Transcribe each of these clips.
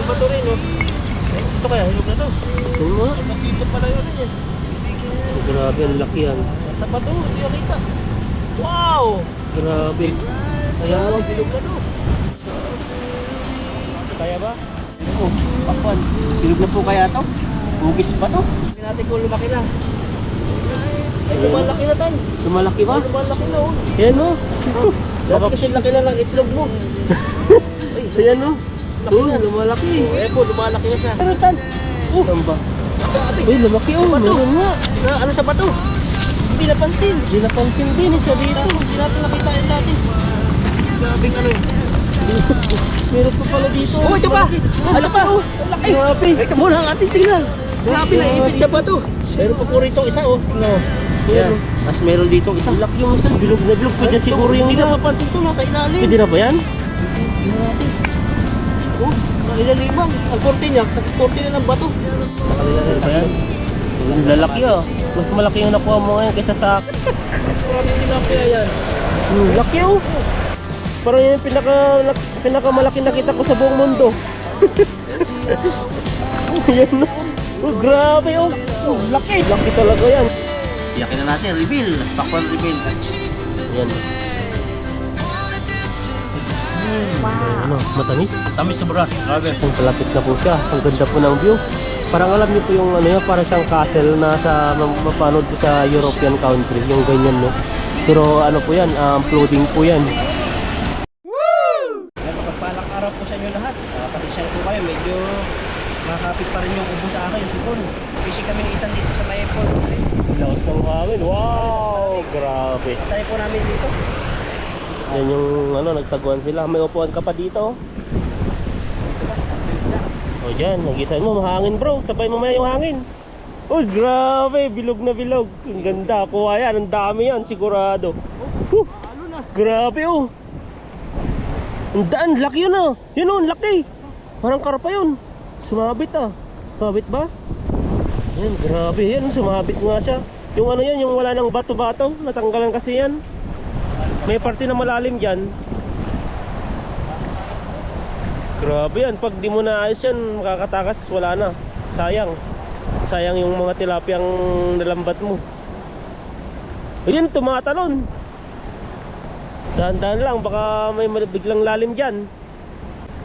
bato rin, no? Ito kaya, hilog na to. Ito mo. Dito pala yun eh. Grabe, ang laki yan. Sa bato, hindi nakita. Wow! Grabe. Ayan, hilog na to. Kaya ba? Oh, pakwan. Bilog na po kaya to? Bugis pa to? Hindi natin kung lumaki na. Ay, lumalaki na tan. Lumalaki ba? Ay, lumalaki na oh. Yan o. Dati kasi laki na lang itlog mo. Yan o. Laki Oh, na. lumalaki. Eh po, lumalaki na siya. Pero tan. Saan ba? Uy, lumaki o. Bato. Meron nga. Na, ano sa bato? Hindi napansin. Hindi napansin din siya dito. Hindi natin nakita yun dati. Grabing ano yun. Meron pa pala dito. Oh, ito pa! Ano pa? Oh, Laki! grabe. Ito muna ang ating tingnan. Grabe na ipit sa bato. Meron pa po rito isa oh. No. Yan. Tapos meron dito isa. Laki yung isa. Bilog na bilog. Pwede siguro yung Hindi isa. na mapansin ito, nasa ilalim. Pwede na ba yan? Oh, sa ilaliman. Ang korte niya, korte na ng bato. Pwede ba yan? Yung lalaki o. Mas malaki yung nakuha mo ngayon kaysa sa akin. Grabe tilapia yan. Laki o. Parang yung pinakamalaki nakita ko sa buong mundo. Yan o. Oh, grabe o. Oh, laki. Laki talaga yan. Iyakin na natin, reveal. Pakwan reveal. Yan. Ano, matamis. Tamis sobra. Grabe. Ang palapit na po siya. Ang ganda po ng view. Parang alam niyo po yung ano yan, parang siyang castle na sa mapanood po sa European country, yung ganyan no. Pero ano po yan, floating po yan. Mapagpalang araw po sa inyo lahat. Pasensya na po kayo, medyo makakapit pa rin yung ubo sa akin, yung sipon. Fishing kami ni Ethan dito sa may port. Laos ng hangin. Wow! Grabe. Tayo po namin dito. Yan yung ano, nagtaguan sila. May upuan ka pa dito. O dyan, nagisan mo, mahangin bro. Sabay mamaya yung hangin. Oh, grabe, bilog na bilog. Ang ganda, kuha yan, ang dami yan, sigurado. Ano na? Grabe oh. Ang daan, laki yun ah. Yun oh, ang laki. Parang karpa yun. Sumabit ah. Sumabit ba? Yan, grabe yan, sumabit nga siya. Yung ano yan, yung wala ng bato-bato. Natanggalan kasi yan. May parte na malalim dyan. Grabe yan, pag di mo naayos yan, makakatakas, wala na. Sayang. Sayang yung mga tilapiyang nalambat mo. Ayun, tumatalon. Dahan-dahan lang, baka may biglang lalim dyan.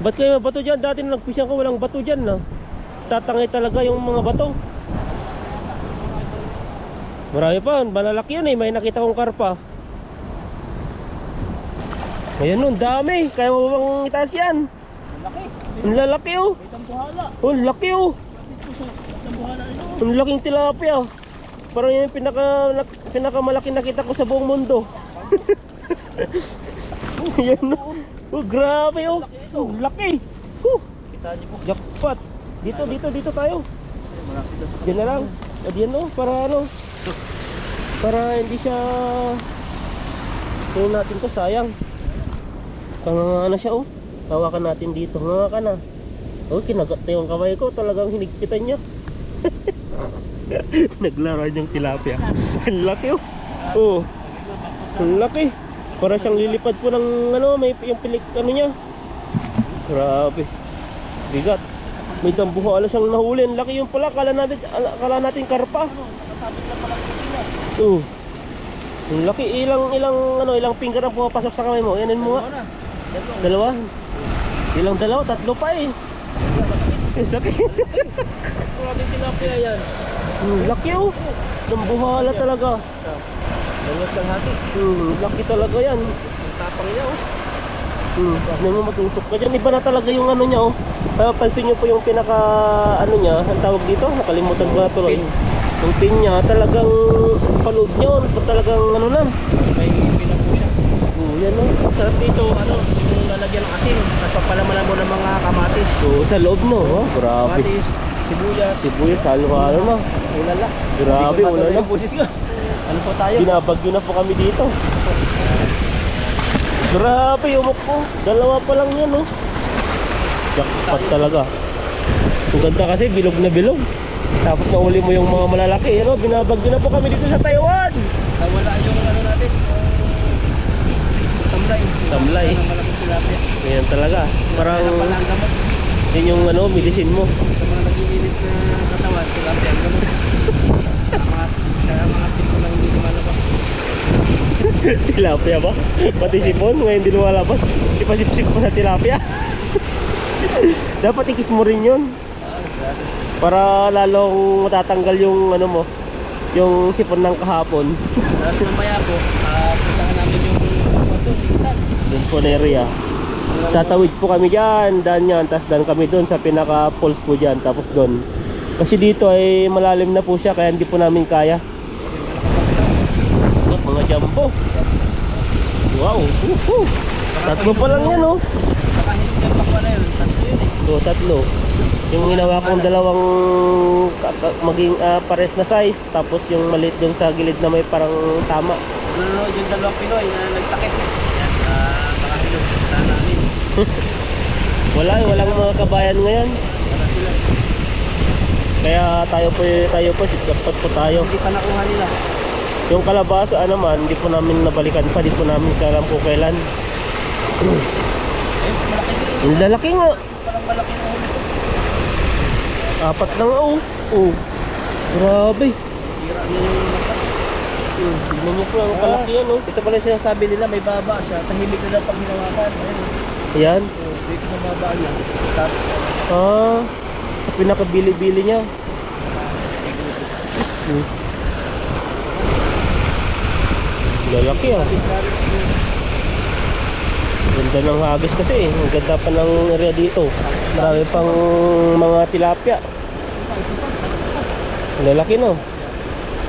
Ba't kayo may bato dyan? Dati nung nagpisyan ko, walang bato dyan na. Tatangay talaga yung mga bato. Marami pa, malalaki yan eh, may nakita kong karpa. Ayan nun, dami. Kaya mo bang itaas yan? Ang lalaki oh. Oh, laki oh. Ang laking tilapia. Parang yung pinakamalaki nakita ko sa buong mundo. Yan oh. Oh, grabe oh. Oh, laki. Kita niyo po. Jackpot. Dito tayo. Diyan na lang. Diyan oh, para ano. Para hindi siya tingnan natin to, sayang. Panganga na siya oh. Hawakan natin dito. Nga ka na. Oh, kinagat na yung kamay ko. Talagang hinigpitan niya. Naglaro niyang tilapia. Ang laki oh. Oh. Ang laki. Para siyang lilipad po ng ano, may yung pilik ano niya. Grabe. Bigat. May dambuhala siyang nahuli. Ang laki yung pala. Kala natin karpa. Oh. Ang laki. Ilang finger ang pumapasok sa kamay mo. Yanin mo nga. Dalawa. Ilang dalawa? Tatlo pa eh. Sakit. Maraming tilapia yan. Laki oh. Dambuhala talaga. Langat lang hati. Laki talaga yan. Ang tapang niya oh. Ano mo matusok ka dyan. Iba na talaga yung ano niya oh. Pansin nyo po yung pinaka ano niya. Ang tawag dito? Nakalimutan ko na tuloy. Yung pin niya talagang panood niya. Talagang ano na. May pinapo siya. Yan oh. Sarap dito, ano, yung lalagyan ng asin. Tapos pagpalamanan mo ng mga kamatis. So sa loob no. Oh, grabe. Kamatis, sibuyas. Sibuyas, halo-halo na. Ulala. Grabe, ulala. Yung busis ko. Ano po tayo? Binabagyo na po kami dito. Grabe, umok ko. Dalawa pa lang yan oh. Jackpot talaga. Ang ganda kasi, bilog na bilog. Tapos nauli mo yung mga malalaki. Ano, binabagyo na po kami dito sa Taiwan. Wala yung ano natin. Tamlay. Tamlay. Ang malaking tilapia. Ayan talaga. Parang Kaya pala ang gamot. Yun yung ano, medicine mo. Sa mga nag-iinit na katawan, tilapia ang gamot. Sa mga sipon lang hindi lumalabas. Tilapia ba? Pati sipon, ngayon hindi lumalabas. Ipasipsip pa sa tilapia. Dapat ikis mo rin yun. Para lalong matatanggal yung ano mo, yung sipon ng kahapon. Tapos mamaya po, puntahan namin yung sigitan. Doon po na area. Tatawid po kami dyan, daan yan, tapos daan kami doon sa pinaka falls po dyan, tapos doon. Kasi dito ay malalim na po siya, kaya hindi po namin kaya. Mga jumbo. Wow. Tatlo pa lang yan, oh. Saka hindi yung pakwa na yun, tatlo yun eh. So, tatlo. Yung ginawa kong dalawang maging pares na size, tapos yung maliit doon sa gilid na may parang tama. Nanonood yung dalawang Pinoy na nagtakip. Yan, nakahilog sa namin. Wala, walang mga kabayan ngayon. Wala sila. Kaya tayo po, dapat po tayo. Hindi pa nakuha nila. Yung kalabasa naman, hindi po namin nabalikan pa, hindi po namin alam kung kailan. Malaki din. Ang lalaki nga. Parang malaki na ulit. 4 na nga, oh. Oh. Grabe. Tira niya yung mata. Tignan niyo po ang kalaki yan, oh. Ito pala sinasabi nila, may baba siya. Tahimik na lang pag hinawakan. Ayun. Ayan. Dito sa baba niya. Tapos, Sa pinakabili-bili niya. Lalaki, ah. Ganda ng hagis kasi, ang ganda pa ng area dito. Marami pang mga tilapia. Lalaki, no.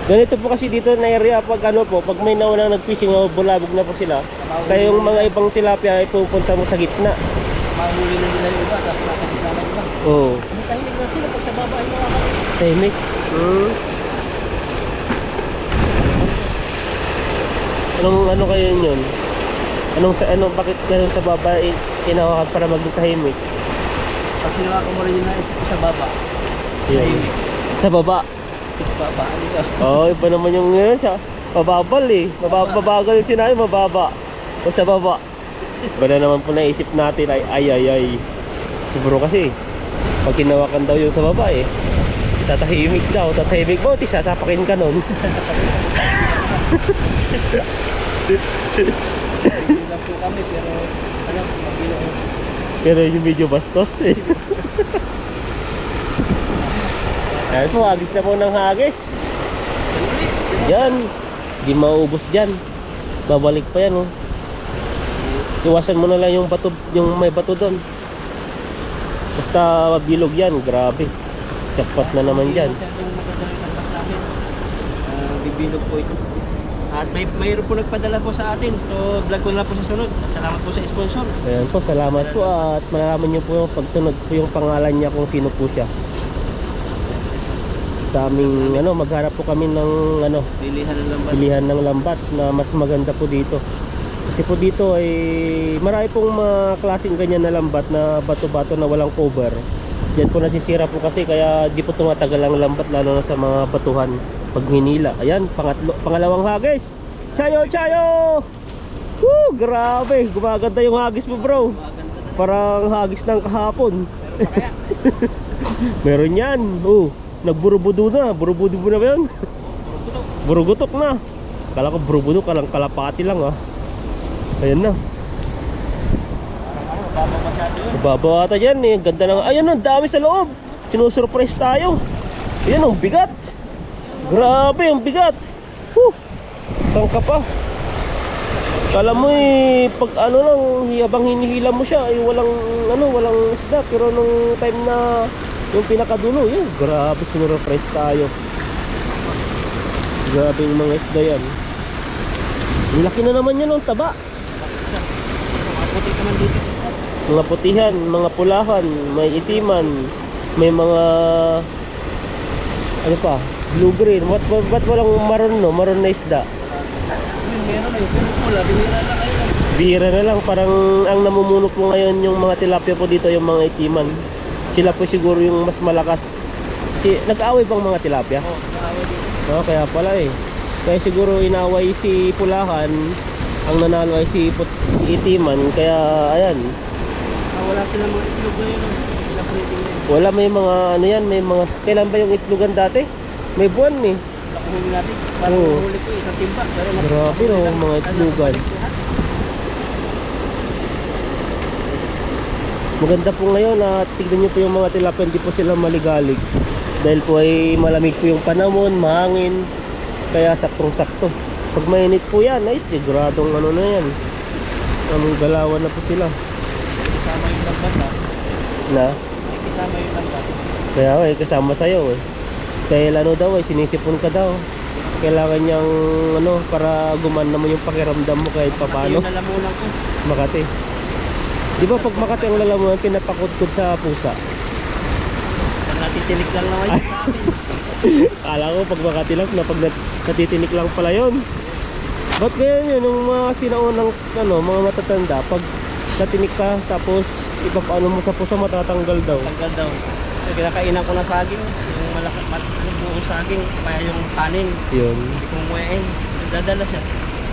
Ganito po kasi dito na area pag ano po, pag may naunang nag-fishing o bulabog na po sila, kaya yung mga ibang tilapia ay pupunta mo sa gitna. mahuli na nila yung iba. Tapos nasa gitna na iba. Oo. Hindi tahimik na sila pag sa baba ay mga Tahimik. Ano kayo yun? Bakit ganun sa baba inawakan para maging tahimik? pag hinawakan mo rin yung naisip ko sa baba. Yun. Tahimik. Sa baba. Baba, ano ka? Oo, iba naman yung yun siya. Mababal eh. Mabagal yung sinabi, mababa. O sa baba. Iba na naman po naisip natin ay. Siguro kasi, pag hinawakan daw yung sa baba eh, tatahimik daw. Tatahimik mo, sasapakin ka nun. Hindi lang po kami pero ano, magino. Pero yung medyo bastos eh. Ayan po, hagis na po ng hagis. Yan. Di maubos dyan. Babalik pa yan, oh. Iwasan mo na lang yung bato, yung may bato doon. Basta mabilog yan, grabe. Jackpot na naman dyan. Masyadong maganda yung tapat namin. Bibilog po ito. At mayroon po nagpadala po sa atin. So, vlog ko na lang po sa sunod. Salamat po sa sponsor. Ayan po, salamat po at malalaman nyo po pagsunod po yung pangalan niya kung sino po siya. Sa aming maghanap po kami ng Pilihan ng lambat. pilihan ng lambat na mas maganda po dito. Kasi po dito ay marami pong mga klaseng ganyan na lambat na bato-bato na walang cover. Diyan po nasisira po kasi kaya di po tumatagal ang lambat lalo na sa mga batuhan pag hinila. Ayan, pangalawang hagis. Chayo! Woo, grabe. Gumaganda yung hagis mo, bro. Parang hagis ng kahapon. Meron yan. Oh, nagburubudo na. Burubudo mo na ba yun? Burugutok na. Kala ko burubudo, kalang kalapati lang ah. Ayan na. Baba masyado yun. Babaw ata dyan eh. Ganda ng... Ayan, ang dami sa loob. Sinusurprise tayo. Ayan, ang bigat. Grabe, ang bigat. Saan ka pa? Kala mo eh, pag lang, habang hinihila mo siya, ay walang isda. Pero nung time na yung pinakadulo, yun, grabe, sinurprise tayo. Grabe yung mga isda yan. Ang laki na naman yan, ang taba. Puti naman dito. Mga putihan, mga pulahan, may itiman, may mga blue green. Ba't walang maroon na isda? Meron eh, pero pula, bihira na kayo. Bihira na lang, parang ang namumuno po ngayon yung mga tilapia po dito, yung mga itiman. Sila po siguro yung mas malakas. Kasi nag-aaway bang mga tilapia? Oo, nakaaway dito. No, kaya pala eh. Kaya siguro inaway si pulahan, ang nanalo ay si itiman, kaya ayan. Wala silang mga itlog ngayon. Sila po meeting na yun. Wala, may mga ano yan, may mga... Kailan ba yung itlogan dati? May buwan eh. Nakuhuli natin. Parang Oo. huli ko isang timba. Pero Grabe, no, mga itlogan. Maganda po ngayon at tignan nyo po yung mga tilapia, hindi po sila maligalig. Dahil po ay malamig po yung panahon, mahangin. Kaya saktong-sakto. Pag mainit po yan, ay gradong ano na yan. Anong galawan na po sila. Kasama yung lambat ha. Na? May kasama yung lambat. Kaya kasama sa'yo eh. Dahil ano daw sinisipon ka daw. Kailangan niyang ano, para gumana mo yung pakiramdam mo kahit papano. Yung lalamunan ko. Makati. Di ba pag Makati ang lalamunan, pinapakudkod sa pusa? Natitinig lang naman yun sa amin. Kala ko pag Makati lang, pag natitinik lang pala yun. Ba't ganyan yun, yung mga sinaunang ano, mga matatanda, pag natinik ka, tapos ipapaano mo sa pusa, matatanggal daw. Tanggal daw. So, kinakainan ko na saging. Yung yung buong saging. Kaya yung kanin. Yun. Hindi ko muwain. Dadala siya.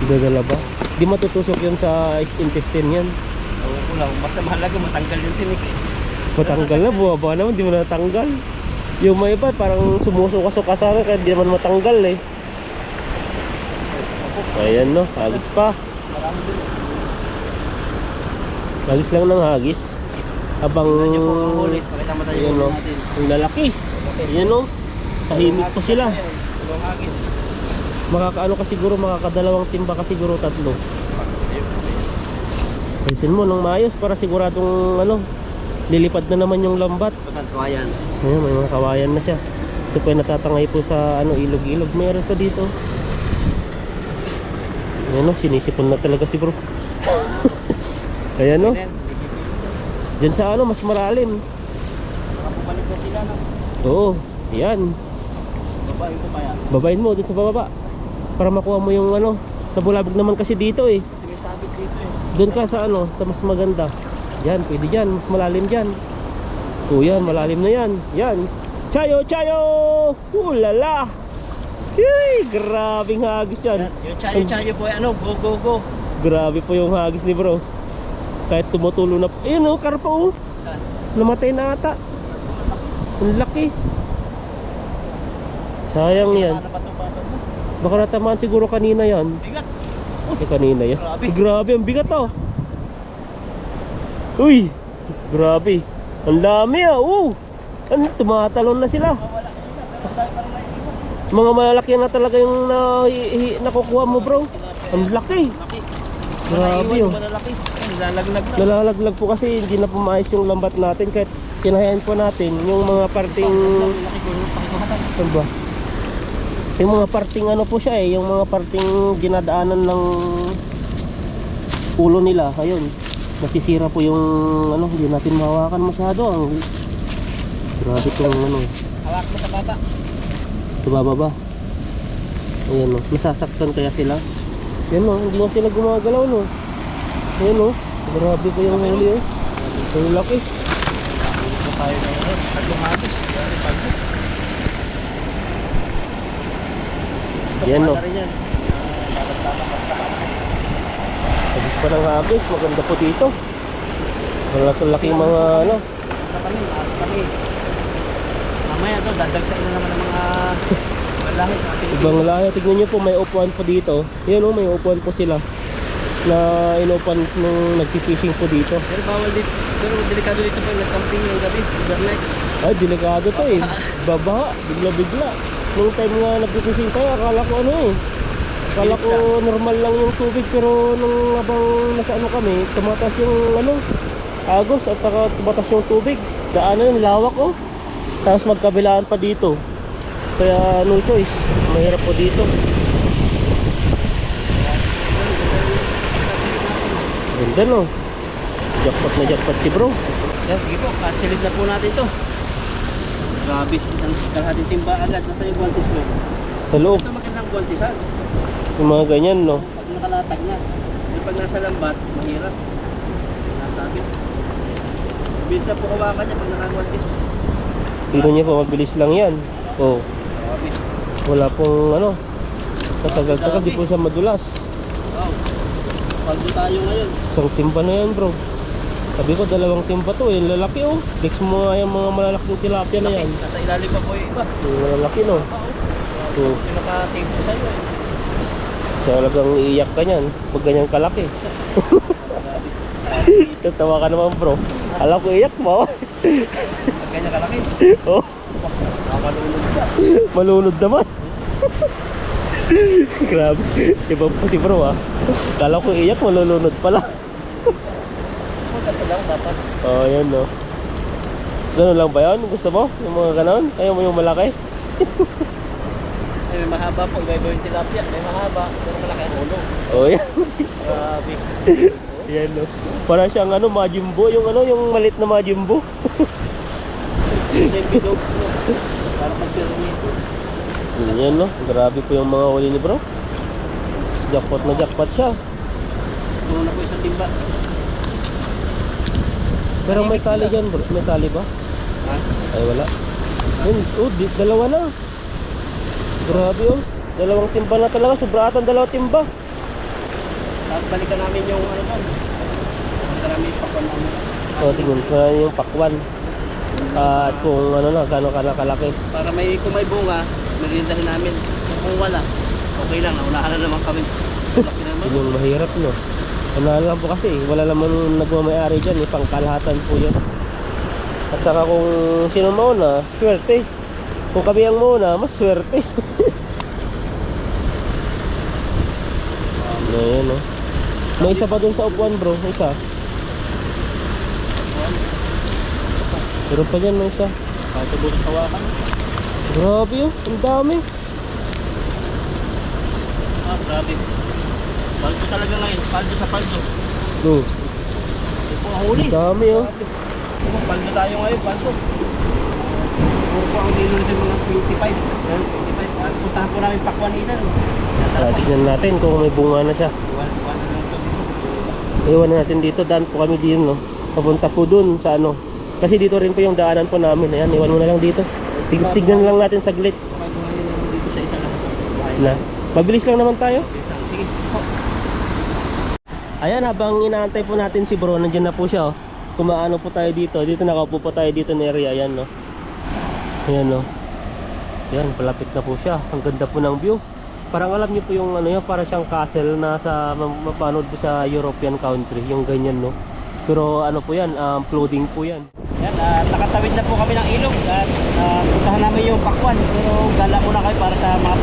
Dadala ba? Di matutusok yun sa intestine yan. Ewan ko lang. Basta mahalaga matanggal yung tinik. Matanggal na, buwaba naman, di mo natanggal. Yung may iba, parang sumusuka-suka sana kaya di naman matanggal eh. Ayan no, hagis pa. Marami din. Hagis lang ng hagis. Habang... Tignan niyo po ang huli. Pakita mo tayo Ayan yung no, huli natin. yung lalaki. Ayan no, tahimik po sila. Dalawang hagis. Makakaano ka siguro, makakadalawang timba ka siguro, 3. Ayusin mo ng maayos para siguradong ano, lilipad na naman yung lambat. Pagkat kawayan. Ayan, may mga kawayan na siya. Ito pa yung natatangay po sa ano, ilog-ilog. Mayroon pa dito. Ayan o, sinisipon na talaga si bro. Ayan o, dyan sa ano, mas malalim. Nakapubalik na sila no? Oo, ayan. Babae ko kaya. Babayin mo dun sa bababa para makuha mo yung ano. Nabulabog naman kasi dito eh. Kasi may sabit dito eh. Doon ka sa ano, sa mas maganda. Yan, pwede dyan, mas malalim dyan. O yan, malalim na yan. Yan. Chayo, chayo! Ulala! Yay! Grabing hagis yan. Yung chayo-chayo po ano, go go go. Grabe po yung hagis ni bro. Kahit tumutulo na. Ayun o, karpa o. Saan? Namatay na ata. Ang laki. Sayang yan. Ano ba ito ba ito? Baka natamaan siguro kanina yan. Bigat. Kanina yan. Grabe. Grabe, ang bigat oh. Uy, grabe. Ang dami ah. Ano, tumatalon na sila. Mga malalaki na talaga yung nakukuha mo bro. Ang laki. Laki. Grabe oh. Malalaki. Nilalaglag na. Nalalaglag po kasi hindi na pumayos yung lambat natin kahit kinahayaan po natin yung mga parting Laki ko yung pakikuhatan. ano ba? Yung mga parting ano po siya yung mga parting dinadaanan ng ulo nila. Ayun. Masisira po yung ano, hindi natin mahawakan masyado. Ang grabe tong ano. Hawak mo sa baba. Sa bababa. Ayan o, nasasaktan kaya sila. Yan o, hindi na sila gumagalaw no. Ayan o, grabe po yung huli o. Ang laki. Ito tayo na yun. Tatlong hagis. Yan o. Pagpala rin yan. Agis pa ng hagis, maganda po dito. Malaki mga ano. Sa kami. Mamaya to, dadagsain na naman ng mga lahi. Ibang lahi. Tignan nyo po, may upuan po dito. Yan o, may upuan po sila. Na inupan nung nagpipishing po dito. Pero bawal dito. Pero delikado dito pag nag-camping yung gabi. Overnight. Ay, delikado to eh. Babaha, bigla-bigla. Nung time nga nagpipishing tayo, akala ko ano eh. Akala ko normal lang yung tubig, pero nung habang nasa ano kami, tumatas yung ano, agos at saka tumatas yung tubig. Daanan yung lawak oh. Tapos magkabilaan pa dito. Kaya no choice, mahirap po dito. Ganda no. Jackpot na jackpot si bro. Yan, sige po. Katsilid na po natin to. Grabe. Kalahating timba agad. Nasa yung guantes mo. Sa loob, Ito magandang guantesan. yung mga ganyan no. Pag nakalatag na. Yung pag nasa lambat, mahirap. Nasabi. Binta po kawakan niya pag nakaguantes. Tingnan niyo po, mabilis lang yan. Oh, Grabe. wala pong ano. Tatagal-tagal, di po siya madulas. Wow. Pagdo tayo ngayon. Isang timba na yan bro. Sabi ko, dalawang timba to eh. Lalaki oh. Fix mo nga yung mga malalaking tilapia na yan. Nasa ilalim pa po yung iba. Yung malalaki no. Oh. Pinaka-table sa'yo eh. Talagang iiyak ka niyan pag ganyan kalaki. Tatawa ka naman bro. Alam ko iyak mo. Pag ganyan kalaki. Oh, Malunod ka. malunod naman. Grabe. Iba po si bro ah. Kala ko iyak, malulunod pala. Ganito lang dapat. Oh, yan no. Ganun lang ba yan? Gusto mo? Yung mga ganon? Ayaw mo yung malaki? May mahaba po. Iba-iba yung tilapia. May mahaba. Pero malaki ang ulo. Oh, yan. Grabe. Yan no. Parang siyang ano, Majimbo. Yung ano, yung malit na Majimbo. Yung bilog. Parang pag-piramito. Yan no. Grabe po yung mga huli ni bro. Jackpot na jackpot siya. Tuno na po isang timba. Pero may tali dyan bro. May tali ba? Ha? Ay wala. Yun, oh, dalawa na. Grabe oh. Dalawang timba na talaga. Sobratan dalawang timba. Tapos balikan namin yung ano doon. Balikan namin yung pakwan namin. O tingnan ko na yung pakwan. At kung ano na, gano'n ka na kalaki. Para kung may bunga, meriendahin namin. Kung wala, okay lang. Naunahan na naman kami. Laki naman. Yun yung mahirap no. Ano lang po kasi, wala naman nagmamayari dyan. Pangkalahatan po yan. At saka kung sino mauna, swerte. Kung kami ang mauna, mas swerte. Ayan no. May isa pa dun sa upuan bro, isa. Pero pa dyan, may isa. Patubos sa hawakan. Grabe oh, ang dami. Ah, grabe. Paldo talaga ngayon. Paldo sa paldo. No, Ito po ang huli. ang dami oh. Paldo tayo ngayon, paldo. Puro po ang dilo nito mga 25. Ayan, 25. Puntahan po namin pakwanitan. Tignan natin kung may bunga na siya. Iwan na lang po dito. Iwan na natin dito, daan po kami din no. Papunta po dun sa ano. Kasi dito rin po yung daanan po namin. Ayan, iwan mo na lang dito. Tignan lang natin saglit. Okay, buhay na lang dito sa isa lang. Buhay Na. Mabilis lang naman tayo. Sige. Oh. Ayan, habang inaantay po natin si bro, nandiyan na po siya oh. Kumaano po tayo dito. Dito nakaupo po tayo dito na area. Ayan no. Ayan no. Ayan, palapit na po siya. Ang ganda po ng view. Parang alam niyo po yung ano yan, para siyang castle na sa mapanood po sa European country, yung ganyan no. Pero ano po yan, floating po yan. Yan, nakatawid na po kami ng ilog at puntahan namin yung pakwan. Pero gala muna kayo para sa mga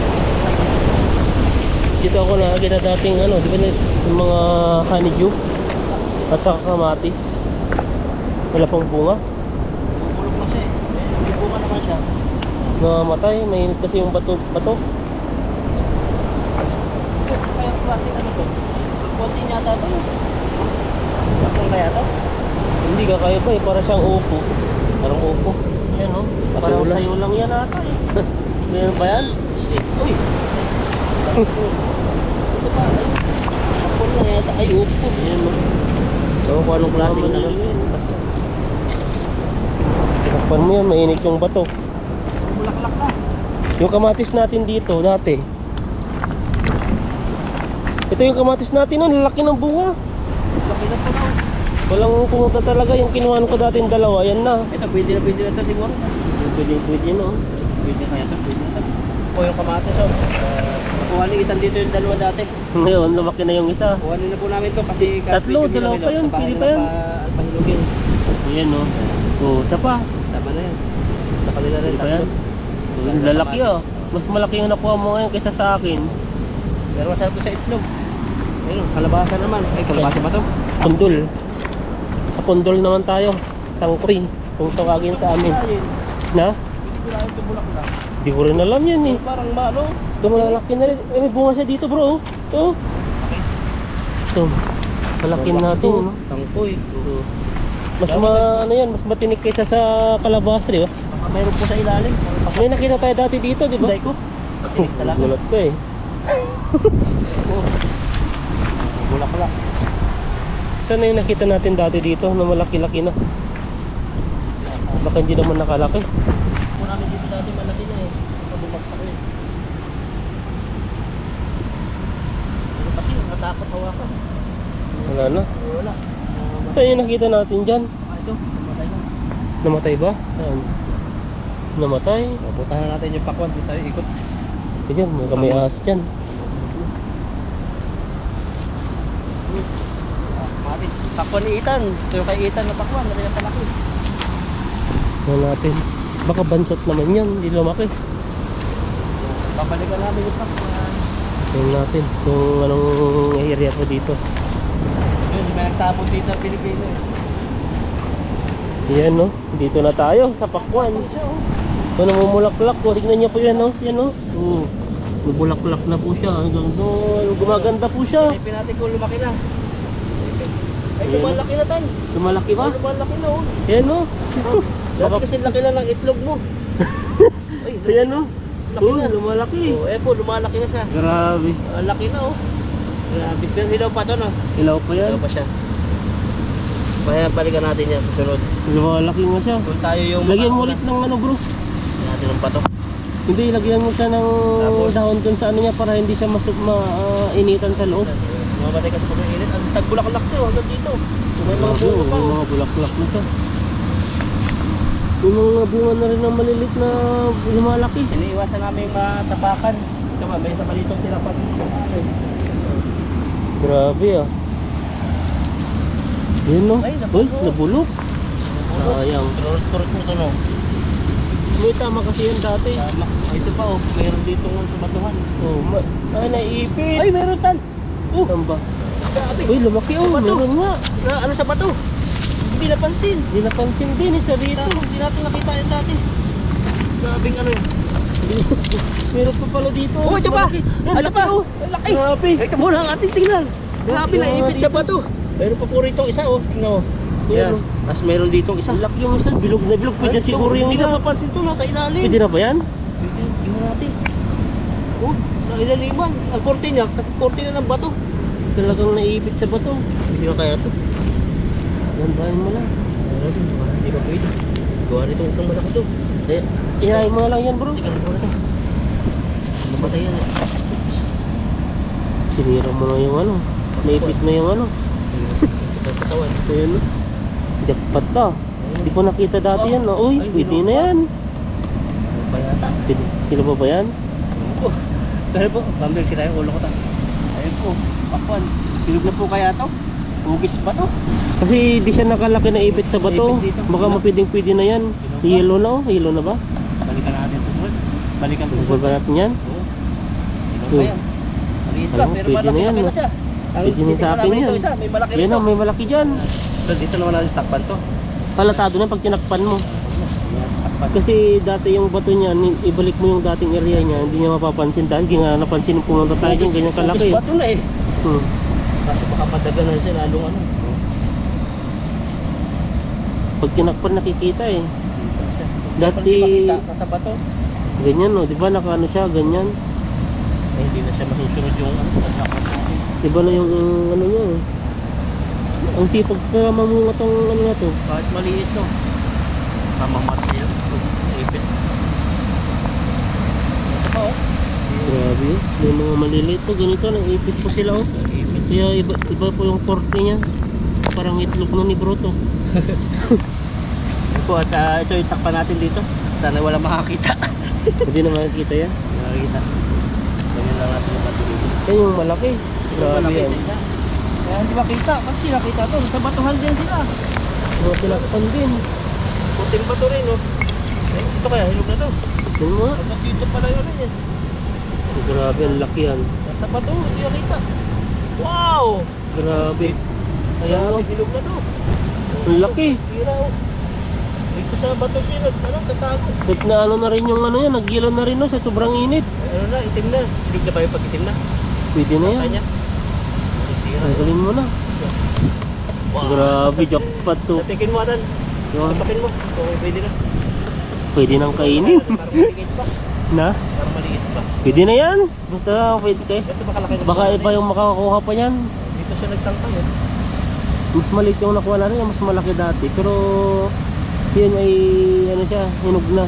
Dito ako nakakita dating ano, di ba yung mga honeydew at saka kamatis. Wala pang bunga. bubulok na siya eh. May bunga naman siya. Namamatay, mainit kasi yung bato. Kaya klaseng ano to? Konti niya ata ito. Bakong kaya ito? Hindi ka kaya ba eh, para siyang upo. Parang upo. Ayan o. Parang sayo lang yan ata eh. Meron ba yan? Uy! Ito pa. Bakong na yata. Ay, upo. Ayan no. So, kung anong klaseng Naman ano. yun. Tinakpan mo yan, mainit yung bato. Bulaklak na. Yung kamatis natin dito, dati. Ito yung kamatis natin, ang lalaki ng bunga. Laki na po na. Walang pumunta talaga, yung kinuhaan ko dati yung dalawa, yan na. Ito, pwede na ito siguro. Pwede no. Pwede kaya ito, pwede na ito. Po yung kamatis o. Kuhalitan dito yung dalawa dati. Ngayon, lumaki na yung isa. Kuhanin na po namin to kasi Tatlo, dalawa pa yun, pwede pa yan. Pahilugin. Ayan no. Oh, isa pa. Tama na yan. Sa kanila rin, Pwede pa yan. tatlo. Oh, lalaki oh. Mas malaki yung nakuha mo ngayon kaysa sa akin. Pero masarap to sa itlog. Ayun, kalabasa naman. Ay, kalabasa ba to? Kundol. Sa kundol naman tayo. Tangkoy. Kung tawagin sa amin. Na? Hindi ko lang ito bulaklak. Di ko rin alam yan eh. Parang malo. Ito malalaki na rin. Eh, may bunga siya dito bro. Ito. Okay. Ito. Malakin natin. No? Tangkoy. Mas ano yan, mas matinik kaysa sa kalabasa, di ba? Baka mayroon po sa ilalim. May nakita tayo dati dito, di ba? Hindi ko. Tinik talaga. Gulat ko eh. Bulaklak. Saan na yung nakita natin dati dito na malaki-laki na? Baka hindi naman nakalaki. Po namin dito dati malaki na eh. Pabubagsak eh. Pero kasi natakot hawakan. Wala na. Wala. Saan yung nakita natin dyan? Ito, namatay na. Namatay ba? Saan? Namatay? Puntahan na natin yung pakwan. Dito tayo ikot. Diyan, may ahas dyan. Matis, pakwan ni Ethan. Ito yung kay Ethan na pakwan. Nariyan sa laki. Tingnan natin. Baka bansot naman yan, hindi lumaki. Babalikan namin yung pakwan. Tingnan natin kung anong area po dito. Yun, may nagtapon dito ang Pilipino. Yan no, dito na tayo sa Pakwan. So namumulaklak po, tignan niyo po yan no, yan no. Bumulaklak na po siya, hanggang doon, gumaganda po siya. Ipin natin kung lumaki na. Ay, Ayan. lumalaki na tan. Lumalaki ba? Lumalaki na oh. Yan no. Dati kasi laki na ng itlog mo. Ay, Ayan no. laki na. Lumalaki. Oh, po, lumalaki na siya. Grabe. Laki na oh. Grabe, pero hilaw pa to no. Ilaw pa yan. Hilaw pa siya. Kaya balikan natin yan sa sunod. Lumalaki nga siya. Kung tayo yung Lagyan mo ulit ng ano bro. Lagyan natin ng pato. Hindi, lagyan mo siya ng Tapos? dahon dun sa ano niya para hindi siya initan sa loob. Mamatay kasi pag init. Ang tagbulaklak to hanggang dito. May mga Grabe, bunga pa may oh. mga bulaklak na siya. Yung mga bunga na rin ng malilit na lumalaki. Iniiwasan namin matapakan. Tama, may isa malitong tirapan. Grabe ah. Yun no. Ay, Uy, nabulok. nabulok. Sayang. Turot mo to no. May tama kasi yan dati. Tama. Ito pa oh, mayroon dito ng sabatuhan. Oh, ay naiipit. Ay, mayroon tan. Oh, Saan ba? grabe. Uy, lumaki oh. Bato. Meron nga. Na, ano sa bato? Hindi napansin. Hindi napansin din eh sa rito. Hindi natin nakita yan dati. Grabing ano yun. Meron pa pala dito. Oh, ito pa. Malaki. Yan, Ano laki, pa? oh. Ang laki. Grabe. Ito muna ang ating tingnan. Grabe, Grabe naipit sa dito. bato. Mayroon pa po rito isa oh. Tingnan mo. Yan, Yan. oh. Tapos mayroon dito isa. Ang laki yung isa. Bilog na bilog. Pwede Ay, siguro yung Hindi isa. na mapansin to, nasa ilalim. Pwede na ba yan? Tingnan natin. Oh, nailaliman. Ang korte niya, kasi korte na ng bato. Talagang naiipit sa bato. Hindi na kaya to. Gandahin mo lang. Hindi pa pwede. Gawa nito isang malaki to. Eh, ihayin mo na lang yan bro. Tingnan mo na to. Namatay yan eh. Sinira mo na yung ano. Naipit na yung ano. Ito katawan. Ayan no. Jackpot to. Hindi ko nakita dati yan no. Uy, Ay, pwede hindi na yan. Ano ba yata? Pwede. Kilo ba yan? Oh, pero po, bumble kita yung ulo ko ta. Ayun po, pakwan. Bilog na po kaya to? Hugis ba to? Kasi di siya nakalaki na ipit sa bato. Ipit dito. Baka mapwedeng pwede na yan. Yellow na oh. Yellow na ba? Balikan natin ito po. Balikan po. Balikan ba natin yan? Oo. Bilog pa yan. Maliit pa, Alam mo, pero pwede na malaki yan, na no? siya. Pwede na sa akin Ito yan. isa, may malaki Yan rito. oh, may malaki dyan. So, dito naman natin takpan to. Palatado na pag tinakpan mo. Takpan. Kasi dati yung bato niya, ibalik mo yung dating area niya, hindi niya mapapansin dahil di nga napansin nung pumunta tayo dyan, ganyan kalaki. Hugis ba to na eh? Hmm. Kasi baka madagal na siya, lalong ano. Pag tinakpan nakikita eh. Dati, Hindi makita, nasa bato. ganyan no, di ba nakaano siya, ganyan. Eh, hindi na siya masusunod yung ano. Takpan natin. Di ba na yung ano niya eh. Ang sipag ka mamunga tong ano na to. Kahit maliit to. Mamamat niya. Ipit. Ito pa oh. Grabe, yung mga maliliit to, ganito, naipit po sila oh. Ipit. Kaya iba po yung korte niya. Parang itlog no ni Broto. Ito po at ito yung takpan natin dito. Sana wala makakita. Hindi na makikita yan. Makakita. Ganyan lang natin yung bato dito. Yan yung malaki. Grabe yan. Kaya hindi makita. Kasi nakita to. Sa batuhan din sila. Mga tinakpan din. Puting bato rin oh. Eh, ito kaya hilog na to. Yan mo nga. Hanggang dito pala yun rin eh. Grabe, ang laki yan. Sa bato, hindi nakita. Wow! Grabe. Ayan Grabe, oh. hilog na to. Ang laki. Tira oh. Dito sa bato siya, tatago. Kahit na ano na rin yung ano yan, nag-yellow na rin no, sa sobrang init. Ano na, itim na. Hilog na ba yung pag-itim na? Pwede na yan. Kanya. Sira. Tanggalin mo na. Wow. Grabe, jackpot to. Tapikin mo, Anan. Yun. Tapikin mo. Okay, pwede na. Pwede nang kainin. Para maliit pa. Na? Para maliit pa. Pwede na yan. Basta pwede kayo. Ito makalaki na. Baka iba yung makakakuha pa yan. Dito siya nagtangkay eh. Mas maliit yung nakuha natin, mas malaki dati. Pero yun ay ano siya, hinog na.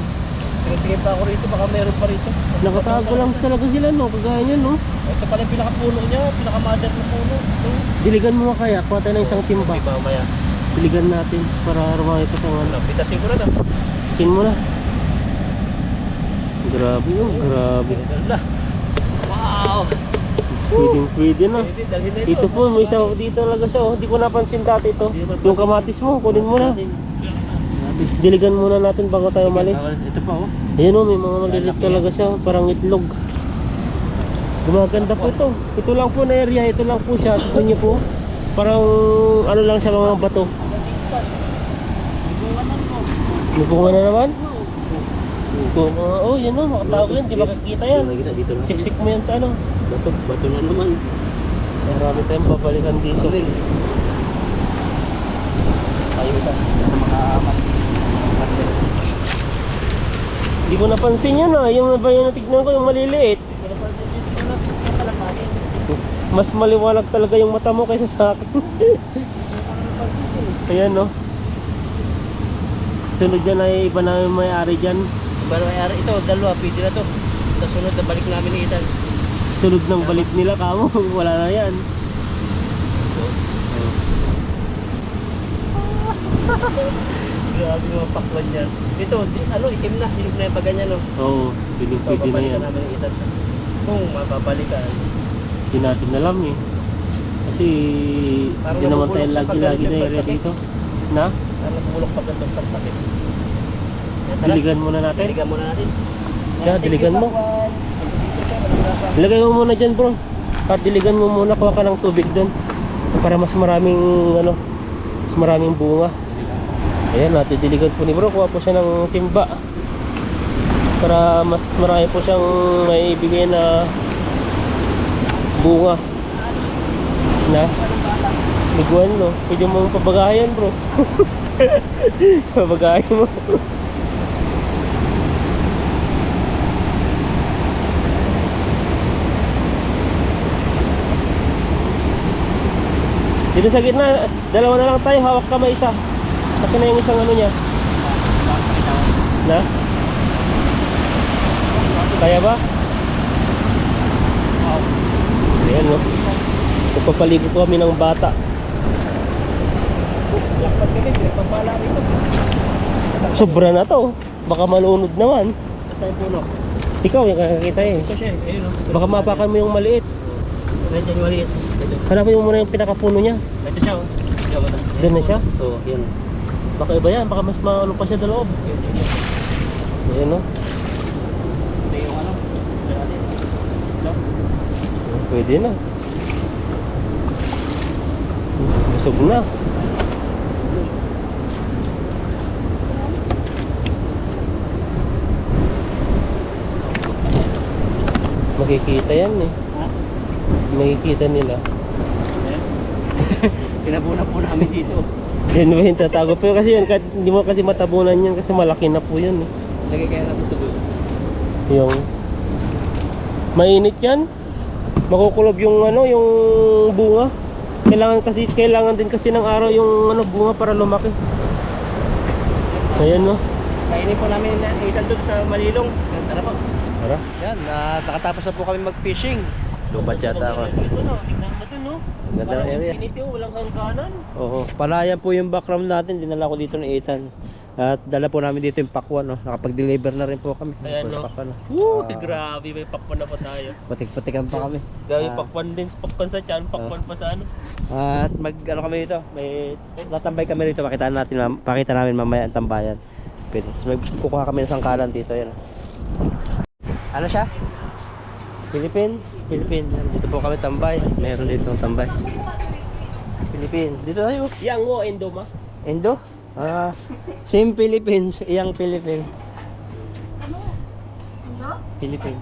Tingin pa ako rito, baka meron pa rito. Nakatago lang talaga sila no, kagaya nyo no. Ito pala yung pinakapuno niya, pinakamother na puno. So, Diligan mo nga kaya, kuha tayo ng isang timba. okay, mamaya. Diligan natin para rumaki pa sa ano. Pitasin ko na to. Sin mo na. Grabe yun, grabe. Ganda. Wow! Pwede na. Pwede, dalhin na Dito po, may isa dito talaga siya. Oh. Di ko napansin dati ito. Yung kamatis mo, kunin mo na. Diligan muna natin bago tayo malis. Ito pa oh. Ayan o, may mga malilit talaga siya. Parang itlog. Gumaganda po ito. Ito lang po na area. Ito lang po siya. Tignan niyo po. Parang ano lang siya, mga bato. May bunga na naman. Oh, yan o. Makatawag yan. Di ba kakita yan? Dito na. Siksik mo yan sa ano. Bato na naman. Marami tayong babalikan dito. Tayo isa. Hindi ko napansin yan ah. Yung natignan ko yung maliliit. Mas maliwanag talaga yung mata mo kaysa sa akin. Ayan no. Sunod dyan ay iba na yung may-ari dyan. Pero ito, dalawa, pwede na to. Sa sunod na balik namin ni Ethan. Sunod ng balik nila kamo. Wala na yan. Grabe mga pakwan yan. Ito, itim na. Hinog na yung paganyan, no? Oo, pwede na Babalikan yan. namin ni Ethan. Kung mababalikan. Hindi natin alam eh. Kasi Parang hindi naman tayo nabubulok sa lagi-lagi na pagdating area ng dito. Na? Ano bumulok pa ganito sa takip. Diligan muna natin. Diligan muna natin. Yeah, diligan mo. Ilagay mo muna dyan bro. At diligan mo muna, kuha ka ng tubig doon. Para mas maraming ano, mas maraming bunga. Ayan, natin diligan po ni bro. Kuha po siya ng timba. Para mas marami po siyang maibigay na bunga. Na? Liguan no. Pwede mong pabagayan bro. Pabagayan mo. Dito sa gitna, dalawa na lang tayo, hawak kamay isa. Kasi na yung isang ano niya. Na? Kaya ba? Ayan no. Nagpapaligo ko kami ng bata. Lakpat kami, pinagpapala rito. Sobra na to. Baka malunod naman. Sa yung puno. Ikaw yung kakakita eh. Ito siya, ayun o. Baka mapakan mo yung maliit. Nandiyan yung maliit. Ito. Hanapin mo muna yung pinakapuno niya. Ito siya o. Doon na siya. Oo, yan. Baka iba yan. Baka mas maano pa siya sa loob. Ayan no. Ito yung ano. Ito. Pwede na. Busog na. Makikita yan eh. Ha? Makikita nila. Tinabunan po namin dito. Yan ba yung tatago? Pero kasi yan, kahit hindi mo kasi matabunan yan kasi malaki na po yan eh. Lagay kaya natin ito doon. Yung mainit yan. Makukulob yung ano, yung bunga. Kailangan din kasi ng araw yung ano bunga para lumaki. Ayan no. Kainin po namin Ethan doon sa Malilong. Tara po. Tara. Yan, nakatapos na po kami mag-fishing. Lupat yata ako. Ito no, tignan mo dun no. Ganda ng area. Initial, walang hangganan. Oo, palayan po yung background natin. Dinala ko dito ni Ethan. At dala po namin dito yung pakwan. No? Nakapag-deliver na rin po kami. Ayan, no? Pakwan, no? Woo, grabe, may pakwan na pa tayo. Patik-patikan pa kami. Grabe, Ah. pakwan din, pakwan sa tiyan, pakwan pa sa ano. At ano kami dito, may natambay kami rito, pakita namin mamaya ang tambayan. Pwede, kukuha kami ng sangkalan dito, yan. Ano siya? Philippine. Yan, dito po kami tambay. Meron dito tambay. Philippine. Dito tayo. Yang wo, endo ma. Indo? Same Philippines, iyang Philippine. Philippine.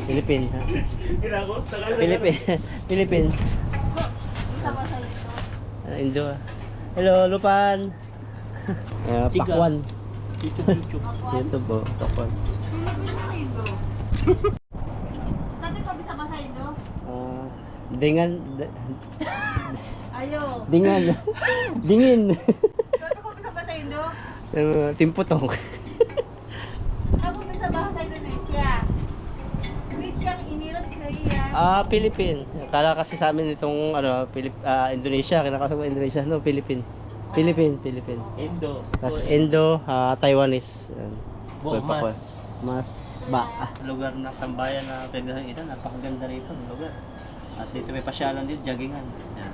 Philippine. Ha? Philippine. Indo. Hello, Lupan. Chiga. Pakwan. YouTube. Dito po, Pakwan. Sabi ko bisa bahasa Indo. Dengan. Ayo. Dingan. Dingin. Sabi ko bisa bahasa Indo. Timputong. Ako bisa bahasa Indonesia. Wait yang inilat kaya. Philippine. Kala kasi sa amin itong Indonesia, kinakasama Indonesia, no, Philippine. Philippine. Indo. Tapos Indo, Taiwanese. Yan. Bo, Pakwan. mas. Mas ba. Lugar na tambayan na pwede nakikita, napakaganda rito ng lugar. At dito may pasyalan dito, joggingan. Yan.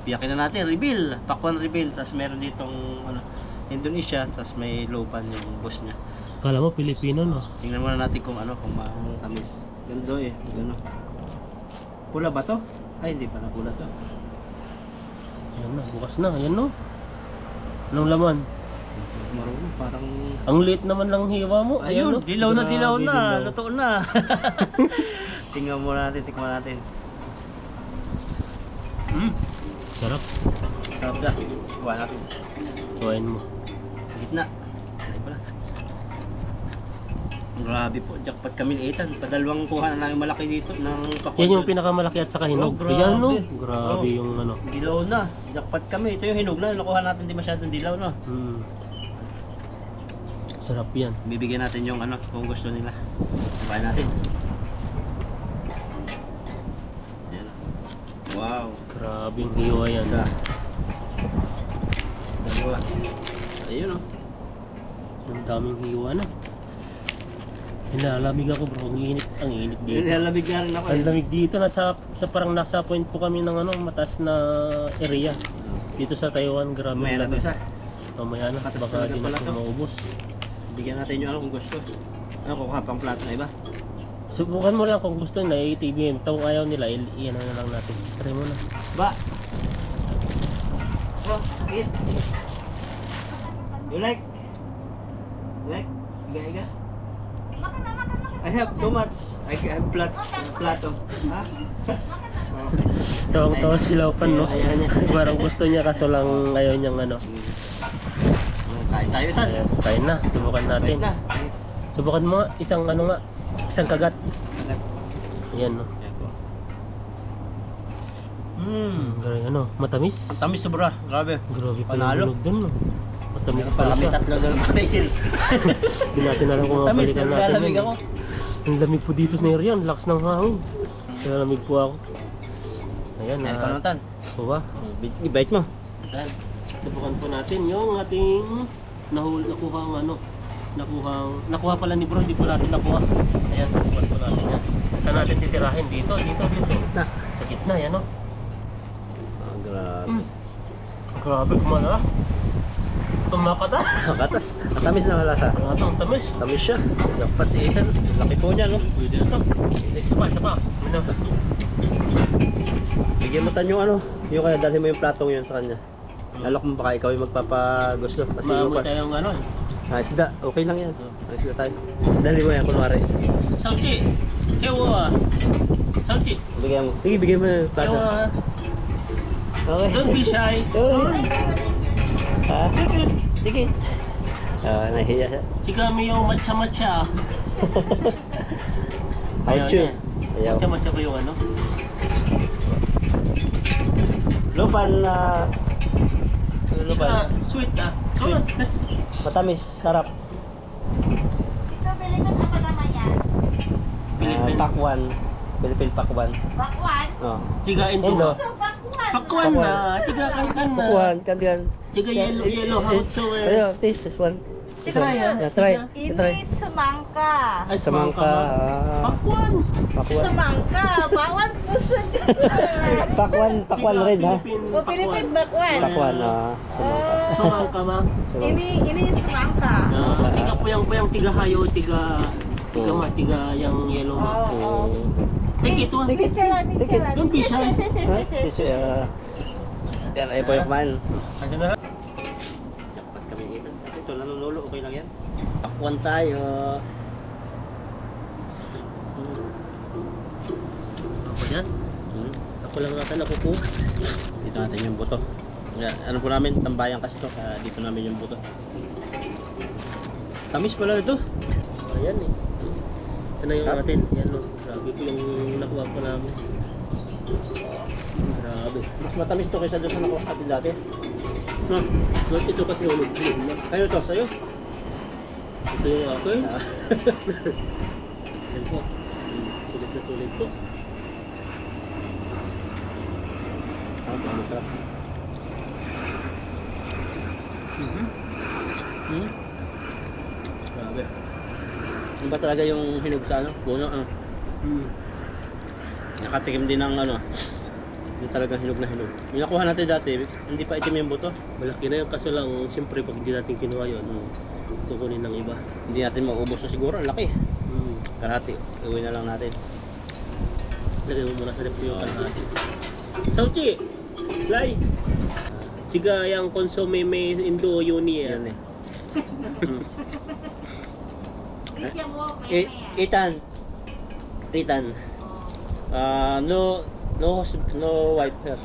Biyakin na natin, reveal. Pakwan reveal. Tapos meron ditong ano, Indonesia, tapos may lopan yung boss niya. Kala mo Pilipino no? Tingnan muna natin kung ano, kung matamis. Ganda eh, gano. Pula ba to? Ay, hindi pa na pula to. Yan na, bukas na. Yan no. Anong laman? Marunong, parang... Ang liit naman lang hiwa mo. Ayun, no? dilaw na, Grabe, luto na. Tingnan muna natin, tikman natin. Sarap. Sarap na. Kuha natin. Kuhain mo. Gitna. Ay pala. Grabe po, jackpot kami liitan. Padalawang kuha na namin malaki dito ng pakwan. Yan yung pinakamalaki at saka hinog. Oh, grabe. Ayan no. Grabe Oh. yung ano. Dilaw na. Jackpot kami. Ito yung hinog na. Nakuha natin di masyadong dilaw, no? Sarap yan. Bibigyan natin yung ano, kung gusto nila. Kuha natin. Ayan. Wow. Grabe yung hiwa yan. Isa. Dalawa. Ayun, oh. Ang daming hiwa na. Hinalamig ako bro. Ang init dito. Nilalabig nga rin ako. Ang lamig dito. Sa parang nasa point po kami ng ano, mataas na area. Dito sa Taiwan. Grabe May ang na to lamig. isa. Mamaya na. Katas Baka talaga di na pala ito to. maubos. Bigyan natin yung ano kung gusto. Ano, kukuha pang plato na iba? Subukan mo lang kung gusto nila i-TBM. Kung ayaw nila, iyan na lang natin. Try mo na. Ba! Oh, eat! You like? Like? Iga-iga? Makan na, makan na. I have too much. I have plato. Ha? Okay. Tawang-tawa si Laupan, no? Ayaw niya. Parang gusto niya kaso lang ayaw niyang ano. Kain tayo, Tan. Ayan, kain na. Subukan natin. Wait na. Subukan mo nga. Isang ano nga. Isang kagat. Ayan, no? Grabe, ano? Matamis. Ang tamis sobra. Grabe. Grabe pa Panalo. yung dun, no? Matamis Meron pala pala may siya. tatlo doon palitin. Hindi natin alam kung Tamis, mapalikan natin. lalamig yun. ako. Ang lamig po dito na yan. Lakas ng hangin. Kaya lamig po ako. Ayan, Ayan ka naman, Tan. Kuha. I-bite mo. Ayan. Subukan po natin yung ating nakuhang ano. Nakuha pala ni bro, hindi po natin nakuha. Ayan, subukan po natin yan. Saan natin titirahin? Dito. Na. Sa gitna, yan o. Grabe. Grabe, kumala. Tumakata. Katas. Ang tamis na malasa. Grabe, ang tamis. Tamis siya. Dapat si Ethan. Laki po niya, no? Pwede na ito. Isa pa. Ano? Bigyan mo Tan yung ano. Yung kaya dalhin mo yung platong yun sa kanya. Alok mo baka ikaw yung magpapagusto. Kasi yung Maamoy tayong ano. isda. Okay lang yan. Isda tayo. Dali mo yan, kunwari. Sauti. Ewa. Sauti. Bigyan mo. Sige, bigyan mo yung plato. Ewa. Okay. Don't be shy. Ha? Sige. Nahiya siya. Chika mo yung matcha-matcha. Hauchu. Ayaw. Matcha-matcha ko yung ano. Lupan na... Chika, sweet ah. Come on. Matamis. Sarap. Ito, Philippine apa naman yan? Philippine. Pakwan. Philippine pakwan. Bakwan? Oh. Chika Indo. Indo. So, bakwan. Pakwan na. Chika kan na. Pakwan. Kandiyan. Chika yellow. How so Ayo, taste this one. This one. Try, ah. Yeah, try. Ini Try. semangka. Ay, Samangka. Pakwan. Pakwan. Semangka, bawang pusat. Pakwan red ha. Oh, Philippine bakwan. Pakwan. Samangka. Sumangka ma. Ini semangka. Chika puyang tiga hayo, tiga yang yellow ma. Oh, oh. Take it one. Take it. Take it. Don't be shy. Tisu ya. Yan, ay po yung kumain. Ano na lang? Dapat kami itan. Kasi ito, nanunulo. Okay lang yan. Pakwan tayo. Ako yan. Ako lang natin ako po. Dito natin yung buto. Yan, ano po namin, tambayan kasi ito. Kaya dito namin yung buto. Tamis pala ito. Ayan eh. Ano yung Sarap. natin? Yan o. Grabe po yung nakuha po namin. Grabe. Mas matamis to kaysa doon sa nakuha natin dati. Ha? Ba't ito kasi ulog na? Kayo to, sa'yo. Ito yung akin. Ah. Yan po. Sulit na sulit po. Sarap. Hmm? Grabe. Iba talaga yung hinog sa ano? Puno, ano? Nakatikim din ng ano. Yung talagang hinog na hinog. Yung nakuha natin dati, hindi pa itim yung buto. Malaki na yun, kaso lang, siyempre pag hindi natin kinuha yun, kukunin ng iba. Hindi natin maubos na siguro, ang laki. Kalahati, uwi na lang natin. Lagay mo muna sa rep yung kalahati. Sauchi! Lai! Tiga yang konsume may Indo Uni Yan yan. eh. Risya mo, may Ethan. Ethan. No wife here.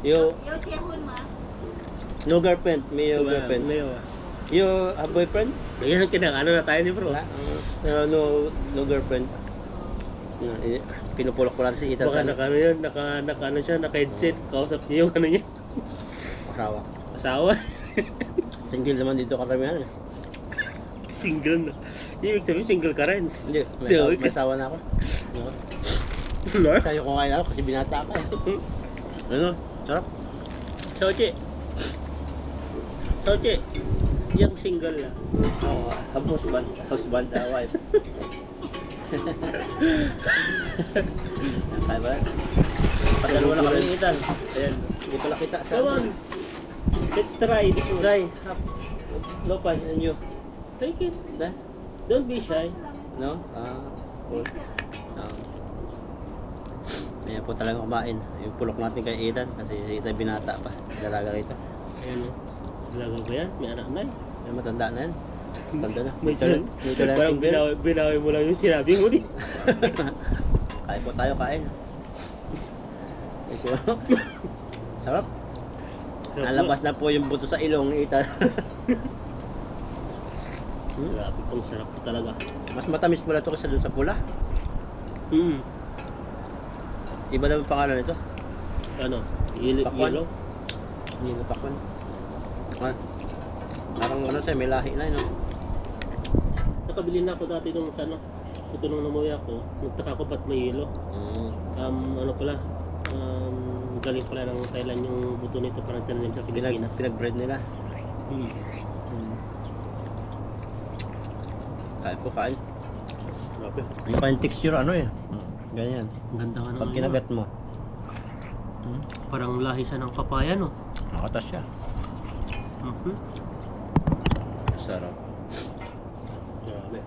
You Yo, siya hun ma. no girlfriend, me your girlfriend. You have boyfriend? Ayan ang kinang, ano na tayo ni bro? Wala. No girlfriend. Pinupulok ko natin si Ethan Baka sa naka ano yun, naka ano siya, naka headset, kausap niya yung ano niya. asawa. Asawa. Single naman dito karamihan. Single na. Ibig sabihin, single ka rin. Hindi, may asawa na ako. No? No? Sayo ko ngayon ako kasi binata ka. Ano? Sarap. Sauchi. Sauchi. Yung single na. Oo, husband, wife. Kaya ba? Padalawa na kami ni Ethan. Ayan, hindi pala kita sa... Come on. Let's try this one. Try, half. Lopan, and you. Take it. Na? Don't be shy. No? Cool. Ayan po talaga kumain. Yung pulok natin kay Ethan kasi si Ethan binata pa. Dalaga rito. Ayun o. Dalaga ba yan? May anak na eh. Ay, matanda na yan. Tanda na. May Dito lang parang single. binawi mo lang yung sinabi mo di. Kain po tayo, kain. Sarap. Nalabas na po yung buto sa ilong ni Ethan. Grabe kong sarap po talaga. Mas matamis pala ito kaysa doon sa pula. Iba daw yung pangalan nito. Ano? Pakwan. Yellow? Hindi na pakwan. Parang ano siya, may lahi na yun. No? Nakabili na ako dati nung sa ano. Ito nung namuwi ako. Nagtaka ko ba't may yellow. Ano pala. Galing pala ng Thailand yung buto nito. Parang tinanim sa Pilipinas. Pinag-bread nila. Kain po, kain. Grabe. Ano pa yung texture, ano eh. Ganyan. Ang ganda nga Pag naman. kinagat mo. Parang lahi siya ng papaya no. Nakatas siya. Sarap. Grabe.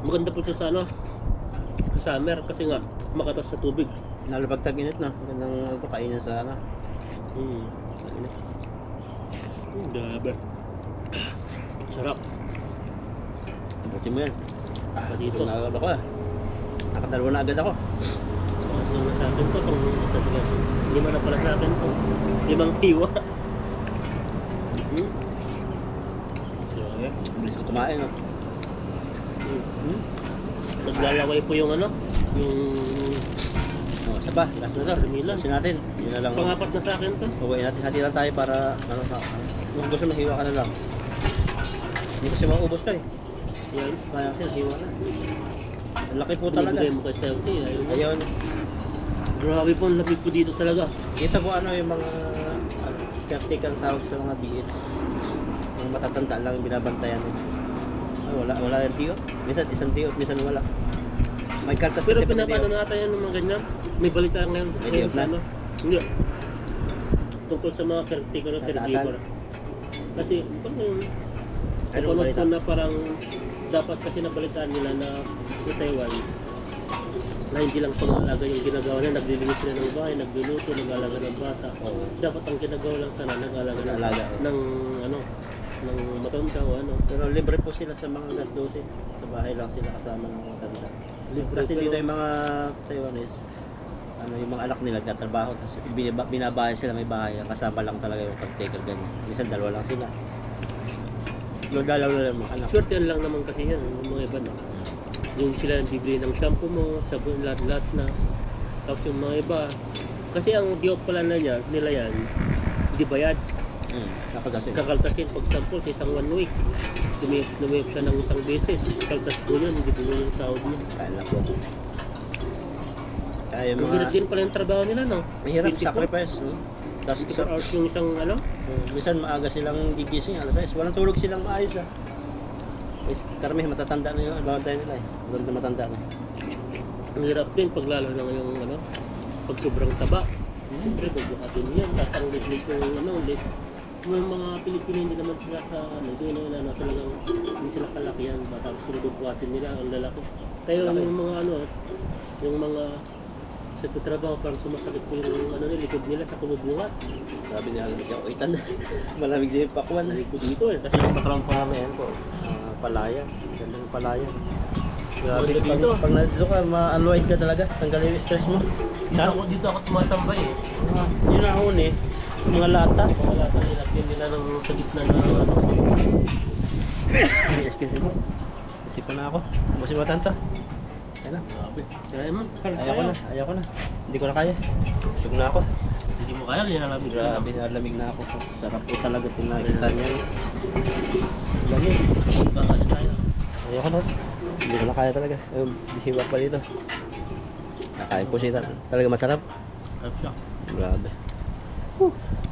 Maganda po siya sa ano. Sa summer kasi nga makatas sa tubig. Lalo pag tag-init na. Gandang ano to, kainin sa ano. Tag-init. Grabe. Sarap. Buti mo yan. Pa dito. Nakagad ako ah. Nakadalawa na agad ako. Ano na sa akin to? Pang sa dilas. Lima na pala sa akin to. 5 hiwa. Grabe. Bilis ko kumain. No? Naglalaway po yung ano. Yung Isa pa, last na to. Milan. Kasi natin. Yun na lang. pangapat na sa akin to. Uwi natin. Hati lang tayo para ano sa... Kung gusto mo, hiwa ka na lang. Hindi kasi maubos ka eh. Yan. Kaya kasi hiwa na. Ang laki po talaga. Binibigay mo kay Sauti. Ayaw na. Grabe po, ang lapit po dito talaga. Kita po ano yung mga caretaker tawag sa mga DH. Mga matatanda lang yung binabantayan nila. Ay, wala yung tiyo. Minsan isang tiyo, minsan wala. May kartas Pero kasi pati pinapano tiyo. natin yan ng mga ganyan. May balita ngayon. May ngayon diop sa na? ano. Hindi. Tungkol sa mga caretaker at Nataasan? caregiver. Kasi parang Anong napanood balita? ko na parang dapat kasi nabalitaan nila na sa Taiwan na hindi lang pang-alaga yung ginagawa na, naglilinis sila ng bahay, nagluluto, nag-alaga ng bata. Oo. Dapat ang ginagawa lang sana, nag-alaga Nag-alaga, oo. ng ano, ng matanda o ano. Pero libre po sila sa mga gastusin. Sa bahay lang sila kasama ng mga tanda. Libre Kasi pa dito yun. yung mga Taiwanese, ano yung mga anak nila nagtatrabaho, tapos binabahay sila, may bahay, kasama lang talaga yung caretaker ganyan. Minsan dalawa lang sila. Nagdalaw na lang mga anak. Swerte lang naman kasi yan, yung mga iba na. Yung sila bibili ng shampoo mo, sabon, lahat-lahat na. Tapos yung mga iba, kasi ang diop pala na nila yan, hindi bayad. Kapagasin. Kakaltasin pag sample sa isang 1 week. Lumiyap siya ng isang beses. Kaltas po yun, hindi po yun yung sahod niya. Kain lang po. Kain Ay, Ang hirap din pala yung trabaho nila, no? mahirap 24 sacrifice. Tapos 24 hours yung isang ano? minsan maaga silang gigising, alas 6. Walang tulog silang maayos ah. Karami matatanda na yung bawantay nila eh. Matanda na. Ang hirap din pag lalo na ngayong ano, pag sobrang taba. Siyempre, bubuhatin niyan. Tapos ang lit yung ano, lit. Yung mga Pilipino hindi naman sila sa ano, doon na talagang hindi sila kalakihan. Tapos kung bubuhatin nila, ang lalaki. Kaya yung mga ano, yung mga nagtatrabaho parang sumasakit po yung ano, likod nila sa kumubuhat. Sabi niya, ikaw, itan. Malamig din yung pakwan. Sabi ko dito eh. Kasi yung background pa namin, yan po. Palayan. Ganda ng palayan. Grabe, Ganda pag, dito. pag nandito ka, ma-unwind ka talaga. Tanggalin yung stress mo. Dito ako tumatambay eh. Yun ang huni. Yung mga lata. Wala pa nilagyan nila ng sa gitna ng ano. Excuse me. Isipan na ako. Busin mo tanto. Yan na. Grabe. Kaya mo. Ayaw ko na. Hindi ko na kaya. Busog na ako. Hindi mo kaya, linalamig na. Grabe, nalamig na ako. Sarap po talaga tinakita niyo. Lamig. Bakit tayo? Ayaw ko na. Hindi ko na kaya talaga. Hiwa pa dito. Nakain po siya. Talaga masarap. Harap siya. Grabe.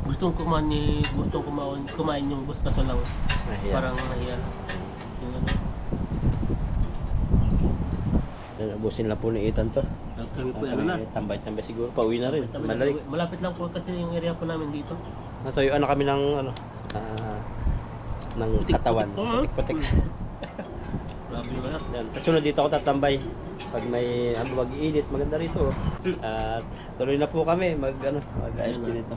Gustong kumain yung bus kaso lang Nahiya. parang nahiya lang. Yung ano. Ubusin lang po ni Ethan to. Kami po ano na. Tambay-tambay siguro. Pauwi na rin. Malalig. Malapit lang po kasi yung area po namin dito. Natuyuan na kami ng ano. Ng katawan. Putik-putik. Grabe yung anak. Yan. Sa sunod dito ako tatambay. Pag may mag-iinit, maganda rito. At tuloy na po kami mag-ayos din ito.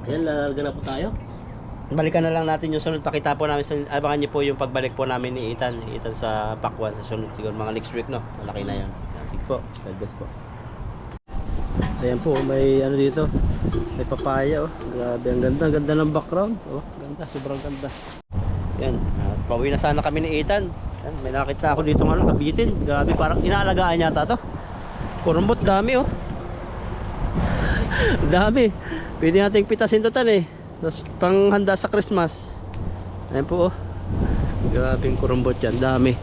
Ayan, lalarga na po tayo. Balikan na lang natin yung sunod. Pakita po namin, abangan niyo po yung pagbalik po namin ni Ethan sa Pakwan sa sunod siguro mga next week, no? Malaki na yan. Sige po, God bless po. Ayan po, may ano dito, may papaya, oh. Grabe, ang ganda ng background. Oh, ganda, sobrang ganda. Yan, pauwi na sana kami ni Ethan. Yan, may nakita ako dito ng kabitin. Grabe, parang inaalagaan yata to. Kurumbot, dami oh. Dami. Pwede nating pitasin to tan eh. Tapos panghanda sa Christmas. Ayan po oh. Grabing kurumbot yan, dami.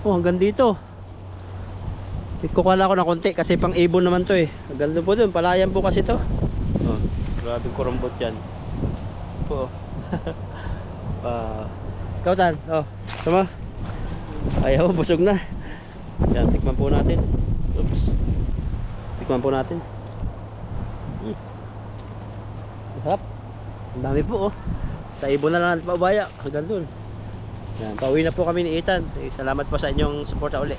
Oh, hanggang dito. Kukala ko na konti kasi pang ibon naman to eh. Hanggang doon po dun, palayan po kasi to. Oh, grabing kurumbot yan. Po. Ikaw tan, oh. Sama. Ayaw, busog na. Yan, tikman po natin. Oops. Tikman po natin. Masarap. Ang dami po oh. Sa ibon na lang natin paubaya. Hanggang dun. Yan, pauwi na po kami ni Ethan. Salamat po sa inyong suporta uli.